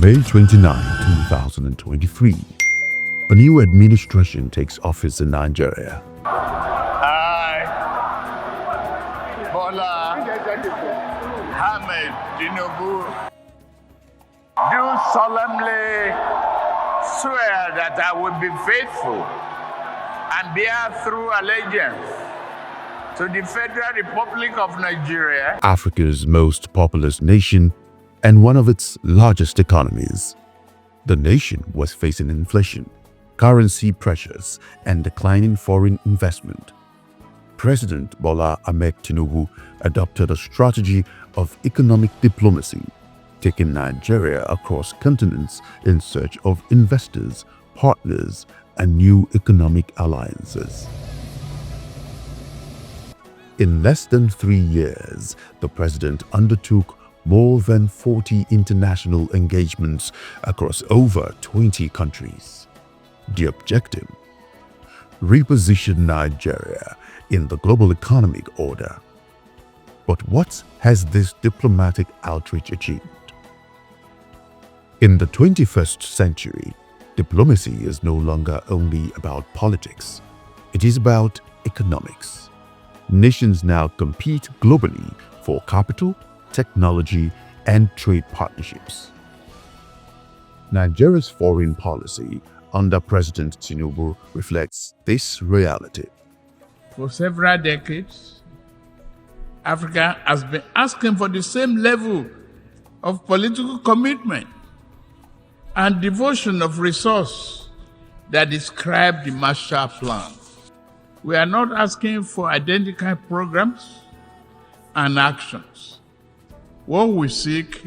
May 29, 2023. A new administration takes office in Nigeria. I, Bola Ahmed Tinubu, do solemnly swear that I will be faithful and bear true allegiance to the Federal Republic of Nigeria, Africa's most populous nation and one of its largest economies. The nation was facing inflation, currency pressures, and declining foreign investment. President Bola Ahmed Tinubu adopted a strategy of economic diplomacy, taking Nigeria across continents in search of investors, partners, and new economic alliances. In less than 3 years, the president undertook more than 40 international engagements across over 20 countries. The objective? Reposition Nigeria in the global economic order. But what has this diplomatic outreach achieved? In the 21st century, diplomacy is no longer only about politics. It is about economics. Nations now compete globally for capital, technology, and trade partnerships. Nigeria's foreign policy under President Tinubu reflects this reality. For several decades, Africa has been asking for the same level of political commitment and devotion of resource that describe the Marshall Plan. We are not asking for identical programs and actions. What we seek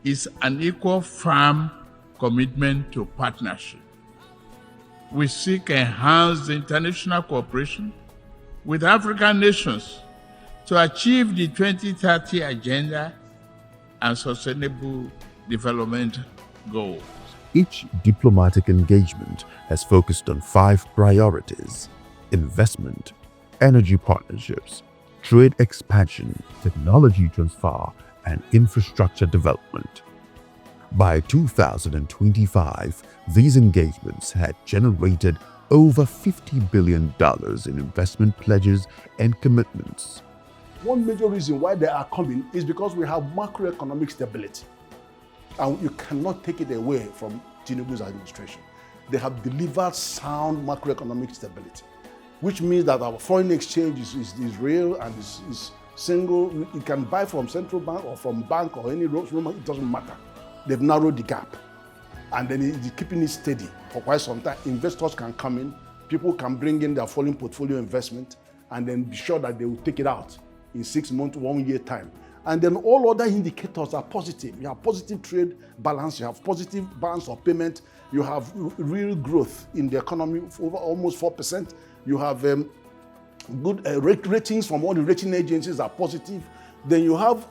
is an equal, firm commitment to partnership. We seek enhanced international cooperation with African nations to achieve the 2030 Agenda and Sustainable Development Goals. Each diplomatic engagement has focused on 5 priorities: investment, energy partnerships, trade expansion, technology transfer, and infrastructure development. By 2025, these engagements had generated over $50 billion in investment pledges and commitments. One major reason why they are coming is because we have macroeconomic stability. And you cannot take it away from Tinubu's administration. They have delivered sound macroeconomic stability, which means that our foreign exchange is real and is single. You can buy from central bank or from bank or any road, it doesn't matter. They've narrowed the gap. And then it's keeping it steady for quite some time. Investors can come in, people can bring in their foreign portfolio investment, and then be sure that they will take it out in 6 months, 1 year time. And then all other indicators are positive. You have positive trade balance, you have positive balance of payment, you have real growth in the economy of over almost 4%. You have good ratings from all the rating agencies are positive. Then you have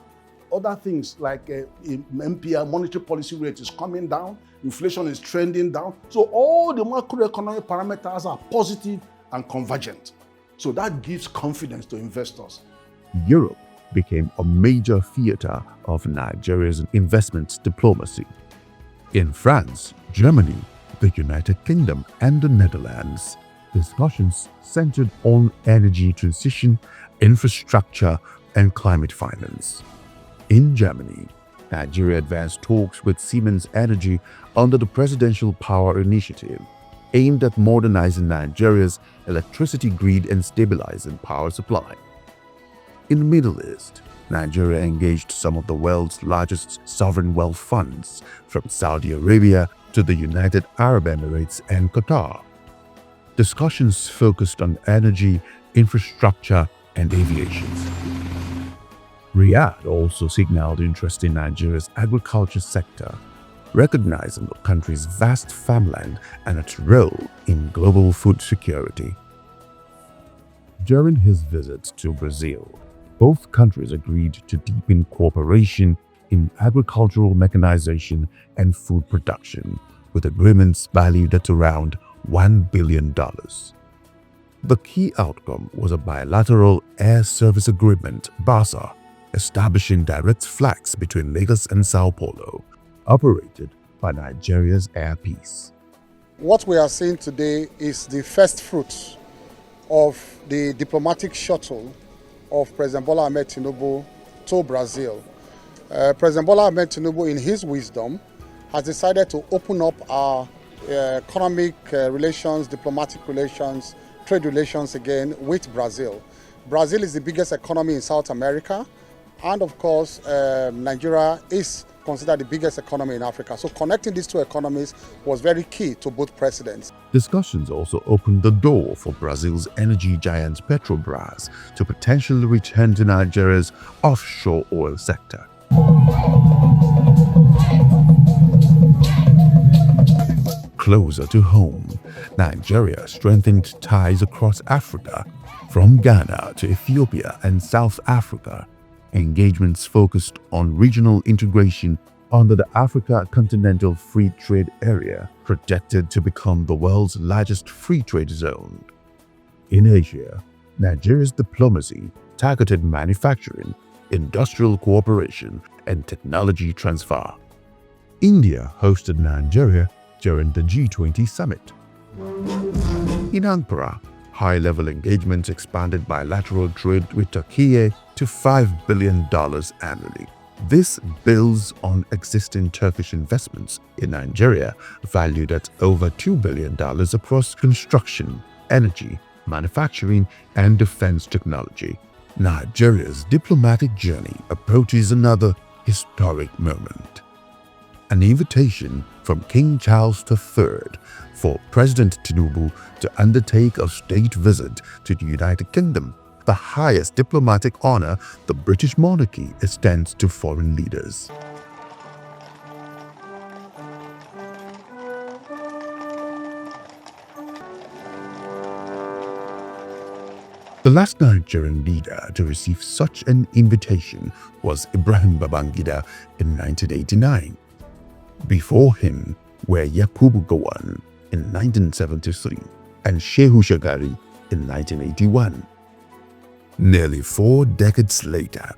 other things like MPR, monetary policy rate is coming down, inflation is trending down. So all the macroeconomic parameters are positive and convergent. So that gives confidence to investors. Europe became a major theater of Nigeria's investment diplomacy. In France, Germany, the United Kingdom, and the Netherlands, discussions centered on energy transition, infrastructure, and climate finance. In Germany, Nigeria advanced talks with Siemens Energy under the Presidential Power Initiative, aimed at modernizing Nigeria's electricity grid and stabilizing power supply. In the Middle East, Nigeria engaged some of the world's largest sovereign wealth funds, from Saudi Arabia to the United Arab Emirates and Qatar. Discussions focused on energy, infrastructure, and aviation. Riyadh also signaled interest in Nigeria's agriculture sector, recognizing the country's vast farmland and its role in global food security. During his visit to Brazil, both countries agreed to deepen cooperation in agricultural mechanization and food production, with agreements valued at around $1 billion. The key outcome was a bilateral air service agreement, BASA, establishing direct flights between Lagos and Sao Paulo, operated by Nigeria's air peace. What we are seeing today is the first fruit of the diplomatic shuttle of President Bola Ahmed Tinubu to Brazil. President Bola Ahmed Tinubu, in his wisdom, has decided to open up our economic relations, diplomatic relations, trade relations again with Brazil. Brazil is the biggest economy in South America, and of course, Nigeria is considered the biggest economy in Africa. So connecting these two economies was very key to both presidents. Discussions also opened the door for Brazil's energy giant Petrobras to potentially return to Nigeria's offshore oil sector. Closer to home, Nigeria strengthened ties across Africa, from Ghana to Ethiopia and South Africa. Engagements focused on regional integration under the Africa Continental Free Trade Area, projected to become the world's largest free trade zone. In Asia, Nigeria's diplomacy targeted manufacturing, industrial cooperation, and technology transfer. India hosted Nigeria during the G20 summit. In Ankara, high-level engagements expanded bilateral trade with Turkey to $5 billion annually. This builds on existing Turkish investments in Nigeria, valued at over $2 billion across construction, energy, manufacturing, and defense technology. Nigeria's diplomatic journey approaches another historic moment. An invitation from King Charles III for President Tinubu to undertake a state visit to the United Kingdom, the highest diplomatic honor the British monarchy extends to foreign leaders. The last Nigerian leader to receive such an invitation was Ibrahim Babangida in 1989. Before him were Yakubu Gowon in 1973 and Shehu Shagari in 1981. Nearly 4 decades later,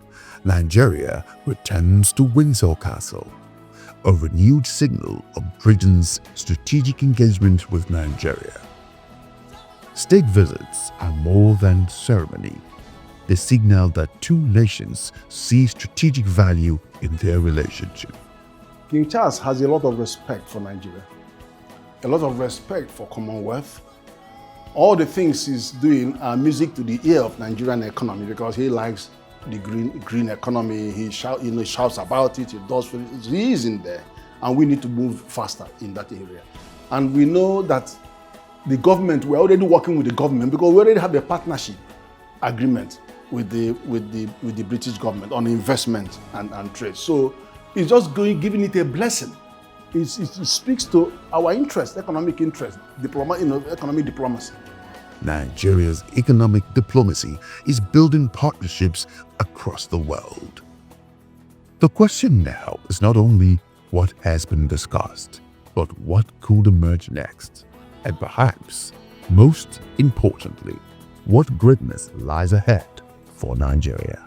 Nigeria returns to Windsor Castle, a renewed signal of Britain's strategic engagement with Nigeria. State visits are more than ceremony. They signal that two nations see strategic value in their relationship. King Charles has a lot of respect for Nigeria, a lot of respect for Commonwealth. All the things he's doing are music to the ear of Nigerian economy because he likes the green economy. He shouts about it. He does. He is in there, and we need to move faster in that area. And we know that the government, we're already working with the government because we already have a partnership agreement with the British government on investment and trade. So it's just giving it a blessing. It speaks to our interest, economic interest, economic diplomacy. Nigeria's economic diplomacy is building partnerships across the world. The question now is not only what has been discussed, but what could emerge next. And perhaps, most importantly, what greatness lies ahead for Nigeria.